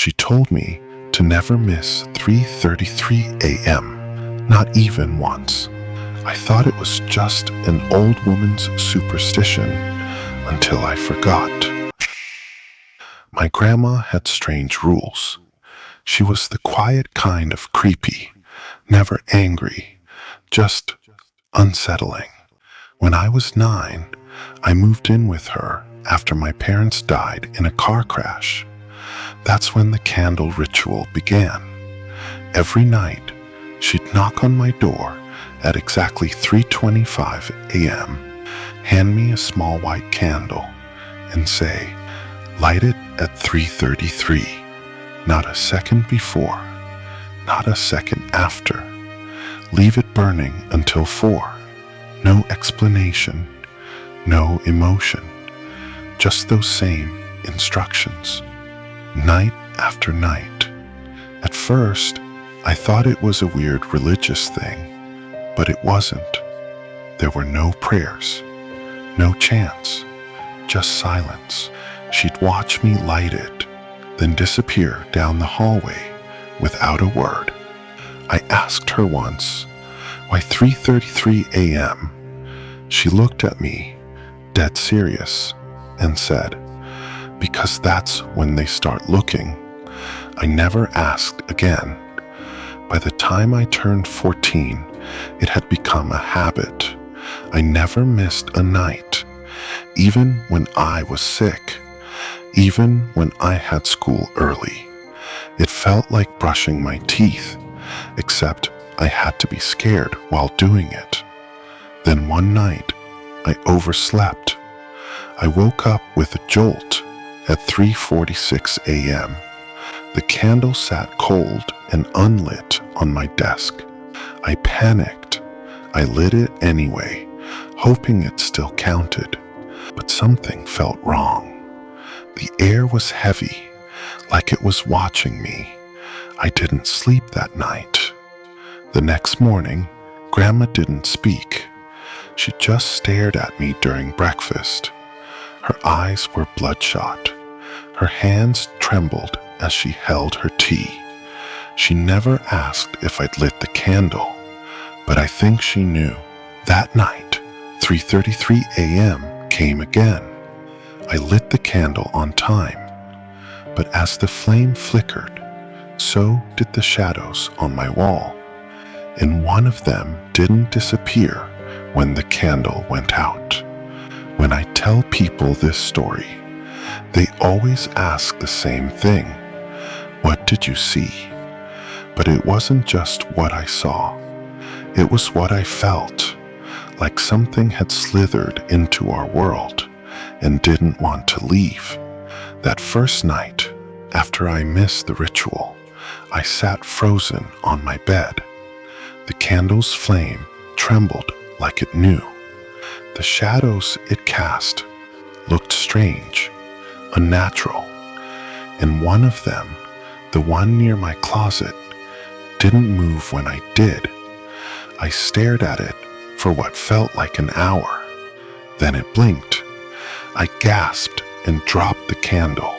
She told me to never miss 3:33 a.m., not even once. I thought it was just an old woman's superstition until I forgot. My grandma had strange rules. She was the quiet kind of creepy, never angry, just unsettling. When I was 9, I moved in with her after my parents died in a car crash. That's when the candle ritual began. Every night, she'd knock on my door at exactly 3:25 a.m., hand me a small white candle, and say, "Light it at 3:33, not a second before, not a second after. Leave it burning until 4. No explanation, no emotion, just those same instructions." Night after night. At first, I thought it was a weird religious thing, but it wasn't. There were no prayers, no chants, just silence. She'd watch me light it, then disappear down the hallway without a word. I asked her once, "Why 3:33 a.m.?" She looked at me, dead serious, and said, "Because that's when they start looking." I never asked again. By the time I turned 14, it had become a habit. I never missed a night, even when I was sick, even when I had school early. It felt like brushing my teeth, except I had to be scared while doing it. Then one night, I overslept. I woke up with a jolt at 3:46 a.m. The candle sat cold and unlit on my desk. I panicked. I lit it anyway, hoping it still counted. But something felt wrong. The air was heavy, like it was watching me. I didn't sleep that night. The next morning, Grandma didn't speak. She just stared at me during breakfast. Her eyes were bloodshot. Her hands trembled as she held her tea. She never asked if I'd lit the candle, but I think she knew. That night, 3:33 a.m. came again. I lit the candle on time, but as the flame flickered, so did the shadows on my wall, and one of them didn't disappear when the candle went out. When I tell people this story, they always ask the same thing. What did you see? But it wasn't just what I saw. It was what I felt, like something had slithered into our world and didn't want to leave. That first night, after I missed the ritual, I sat frozen on my bed. The candle's flame trembled like it knew. The shadows it cast looked strange, unnatural, and one of them, the one near my closet, didn't move when I did. I stared at it for what felt like an hour. Then it blinked. I gasped and dropped the candle.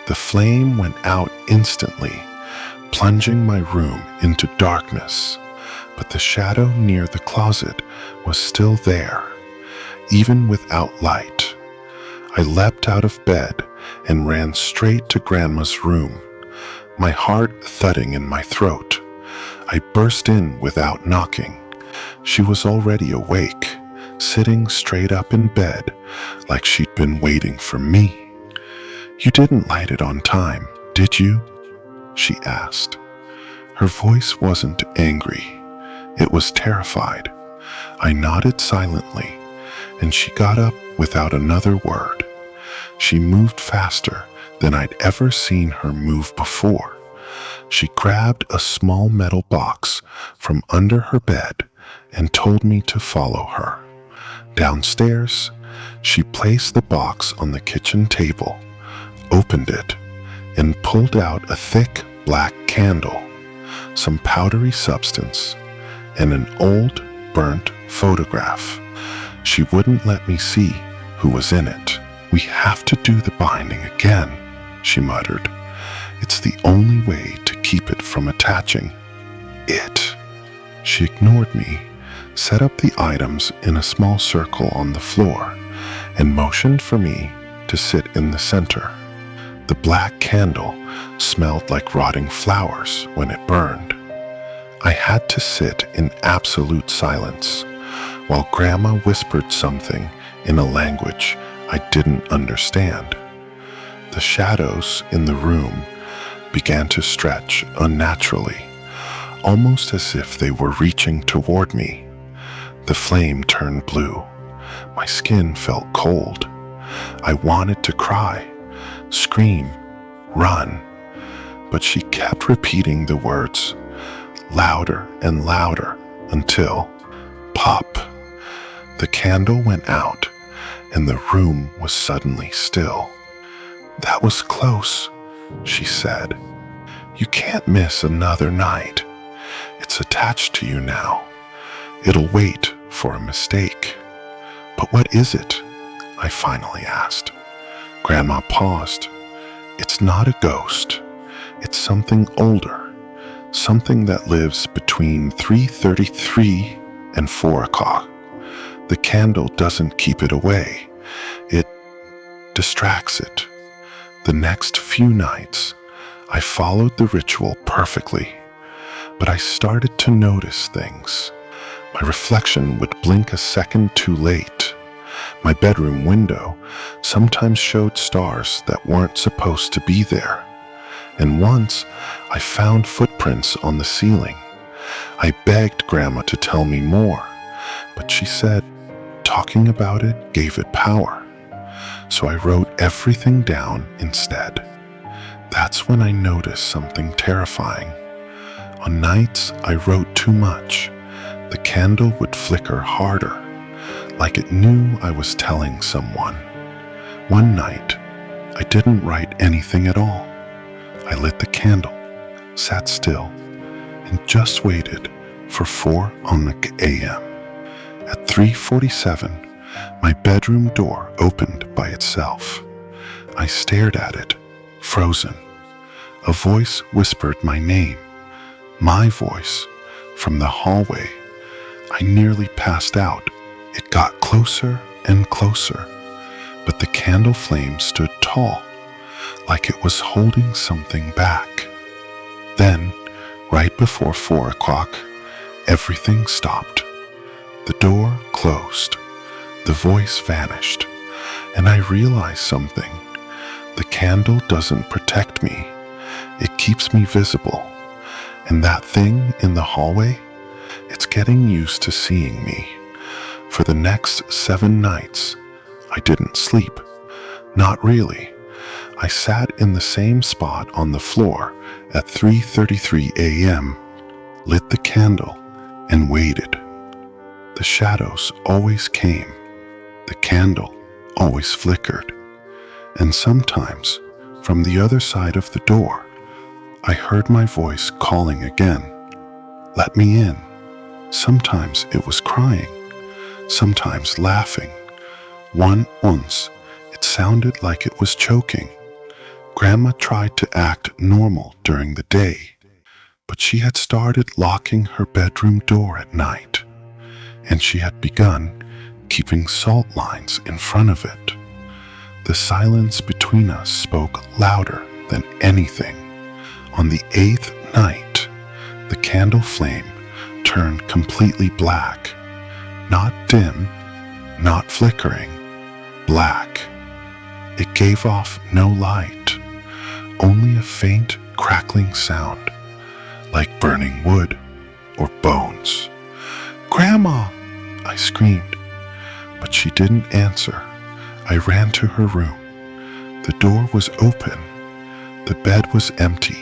The flame went out instantly, plunging my room into darkness. But the shadow near the closet was still there, even without light. I leapt out of bed and ran straight to Grandma's room, my heart thudding in my throat. I burst in without knocking. She was already awake, sitting straight up in bed like she'd been waiting for me. "You didn't light it on time, did you?" she asked. Her voice wasn't angry. It was terrified. I nodded silently, and she got up without another word. She moved faster than I'd ever seen her move before. She grabbed a small metal box from under her bed and told me to follow her. Downstairs, she placed the box on the kitchen table, opened it, and pulled out a thick black candle, some powdery substance, and an old, burnt photograph. She wouldn't let me see who was in it. "We have to do the binding again," she muttered. "It's from attaching. It. She ignored me, set up the items in a small circle on the floor, and motioned for me to sit in the center. The black candle smelled like rotting flowers when it burned. I had to sit in absolute silence while Grandma whispered something in a language I didn't understand. The shadows in the room began to stretch unnaturally, almost as if they were reaching toward me. The flame turned blue. My skin felt cold. I wanted to cry, scream, run, but she kept repeating the words louder and louder until pop. The candle went out and the room was suddenly still. "That was close," she said. "You can't miss another night. It's attached to you now. It'll wait for a mistake." "But what is it?" I finally asked. Grandma paused. "It's not a ghost. It's something older, something that lives between 3:33 and 4 o'clock. The candle doesn't keep it away. It distracts it." The next few nights, I followed the ritual perfectly, but I started to notice things. My reflection would blink a second too late. My bedroom window sometimes showed stars that weren't supposed to be there. And once, I found footprints on the ceiling. I begged Grandma to tell me more, but she said talking about it gave it power. So I wrote everything down instead. That's when I noticed something terrifying. On nights I wrote too much, the candle would flicker harder, like it knew I was telling someone. One night, I didn't write anything at all. I lit the candle, sat still, and just waited for 4 a.m. At 3:47, my bedroom door opened by itself. I stared at it, frozen. A voice whispered my name, my voice, from the hallway. I nearly passed out. It got closer and closer, but the candle flame stood tall, like it was holding something back. Then, right before 4 o'clock, everything stopped. The door closed. The voice vanished, and I realized something. The candle doesn't protect me. It keeps me visible. And that thing in the hallway, it's getting used to seeing me. For the next 7 nights, I didn't sleep. Not really. I sat in the same spot on the floor at 3:33 a.m., lit the candle, and waited. The shadows always came. The candle always flickered. And sometimes, from the other side of the door, I heard my voice calling again. Let me in. Sometimes it was crying, sometimes laughing. Once, it sounded like it was choking. Grandma tried to act normal during the day, but she had started locking her bedroom door at night, and she had begun keeping salt lines in front of it. The silence between us spoke louder than anything. On the 8th night, the candle flame turned completely black. Not dim, not flickering, black. It gave off no light, only a faint crackling sound, like burning wood or bones. "Grandma!" I screamed, but she didn't answer. I ran to her room. The door was open. The bed was empty.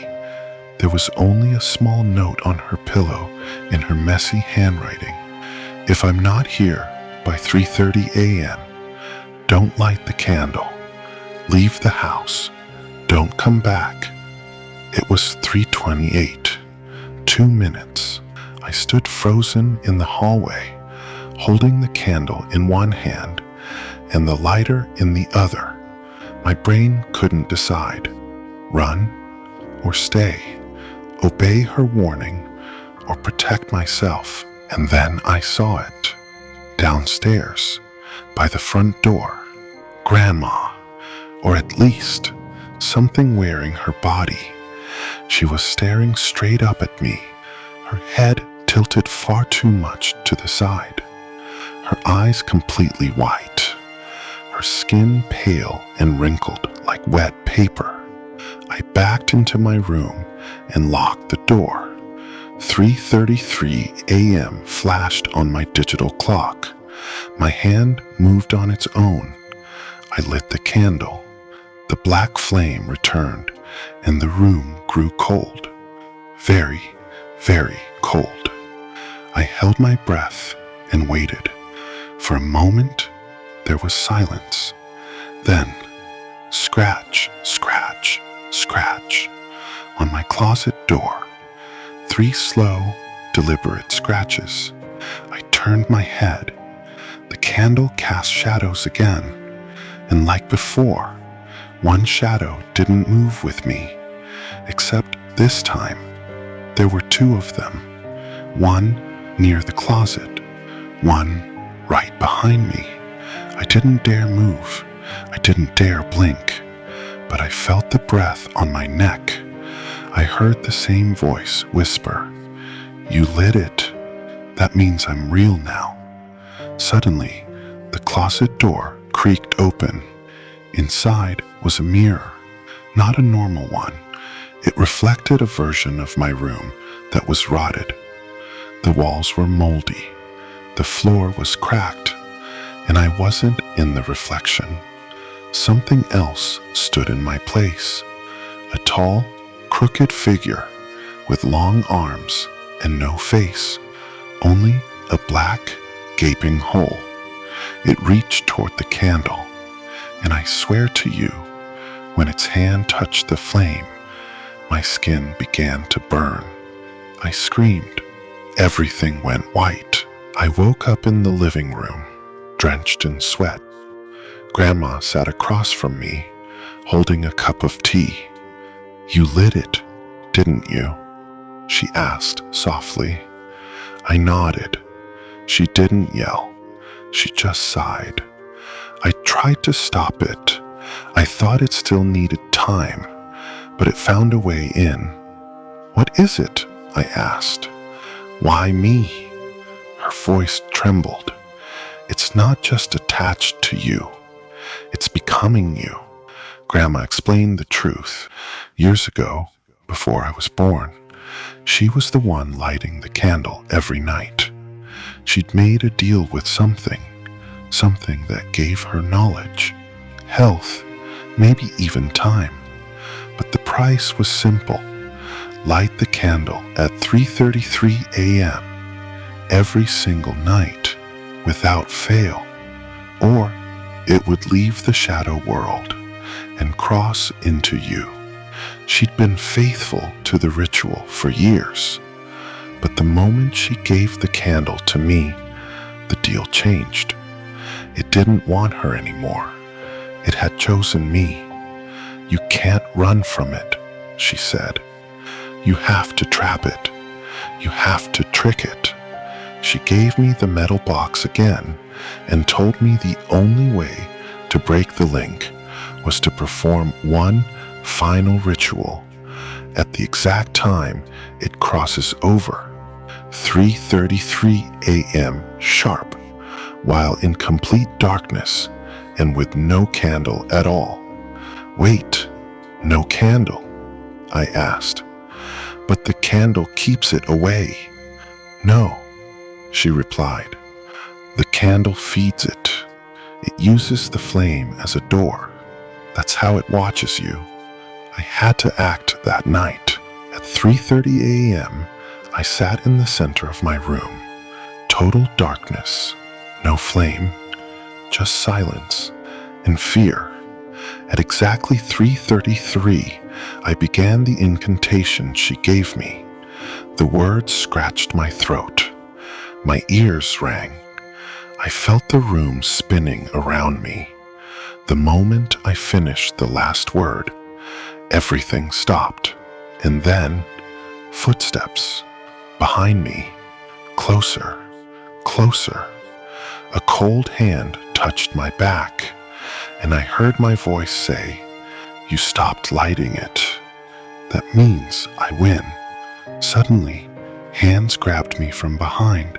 There was only a small note on her pillow in her messy handwriting. "If I'm not here by 3:30 a.m., don't light the candle. Leave the house. Don't come back." It was 3:28. 2 minutes. I stood frozen in the hallway, holding the candle in one hand and the lighter in the other. My brain couldn't decide. Run or stay. obey her warning, or protect myself. And then I saw it. Downstairs, by the front door. Grandma, or at least something wearing her body. She was staring straight up at me, her head tilted far too much to the side, her eyes completely white, her skin pale and wrinkled like wet paper. I backed into my room and locked the door. 3:33 a.m. flashed on my digital clock. My hand moved on its own. I lit the candle. The black flame returned, and the room grew cold. Very, very cold. I held my breath and waited. For a moment, there was silence. Then, scratch, scratch, scratch on my closet door. 3 slow, deliberate scratches. I turned my head. The candle cast shadows again, and like before, one shadow didn't move with me, except this time there were 2 of them, one near the closet, one right behind me. I didn't dare move. I didn't dare blink, but I felt the breath on my neck. I heard the same voice whisper, "You lit it. That means I'm real now." Suddenly, the closet door creaked open. Inside was a mirror, not a normal one. It reflected a version of my room that was rotted. The walls were moldy. The floor was cracked, and I wasn't in the reflection. Something else stood in my place. A tall, crooked figure with long arms and no face, only a black, gaping hole. It reached toward the candle, and I swear to you, when its hand touched the flame, my skin began to burn. I screamed. Everything went white. I woke up in the living room, drenched in sweat. Grandma sat across from me, holding a cup of tea. "You lit it, didn't you?" she asked softly. I nodded. She didn't yell. She just sighed. I tried to stop it. I thought it still needed time, but it found a way in. "What is it?" I asked. "Why me?" Her voice trembled. "It's not just attached to you. It's becoming you." Grandma explained the truth. Years ago, before I was born, she was the one lighting the candle every night. She'd made a deal with something that gave her knowledge, health, maybe even time. But the price was simple. Light the candle at 3:33 a.m. every single night, without fail, or it would leave the shadow world and cross into you. She'd been faithful to the ritual for years, but the moment she gave the candle to me, the deal changed. It didn't want her anymore. It had chosen me. "You can't run from it," she said. "You have to trap it. You have to trick it." She gave me the metal box again and told me the only way to break the link was to perform one final ritual at the exact time it crosses over, 3:33 a.m. sharp, while in complete darkness and with no candle at all. "Wait, no candle?" I asked. "But the candle keeps it away." "No," she replied. "The candle feeds it. It uses the flame as a door. That's how it watches you." I had to act that night. At 3:30 a.m., I sat in the center of my room. Total darkness, no flame, just silence and fear. At exactly 3:33, I began the incantation she gave me. The words scratched my throat. My ears rang. I felt the room spinning around me. The moment I finished the last word, everything stopped. And then, Footsteps behind me, closer, closer. A cold hand touched my back, and I heard my voice say, "You stopped lighting it. That means I win." Suddenly, hands grabbed me from behind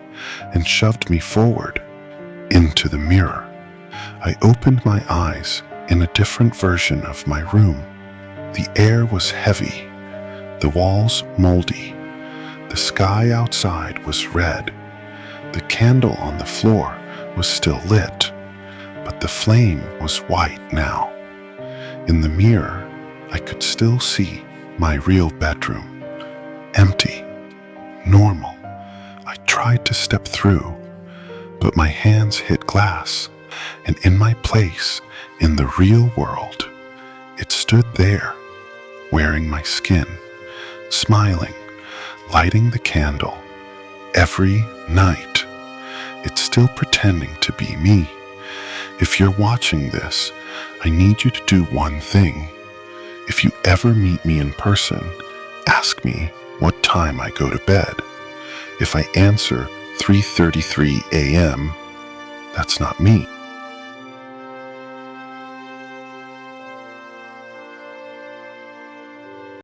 and shoved me forward into the mirror. I opened my eyes in a different version of my room. The air was heavy, the walls moldy, the sky outside was red. The candle on the floor was still lit, but the flame was white now. In the mirror, I could still see my real bedroom, empty, normal. I tried to step through, but my hands hit glass, and in my place in the real world, it stood there, wearing my skin, smiling, lighting the candle every night. It's still pretending to be me. If you're watching this, I need you to do one thing. If you ever meet me in person, ask me what time I go to bed. If I answer 3:33 a.m., that's not me.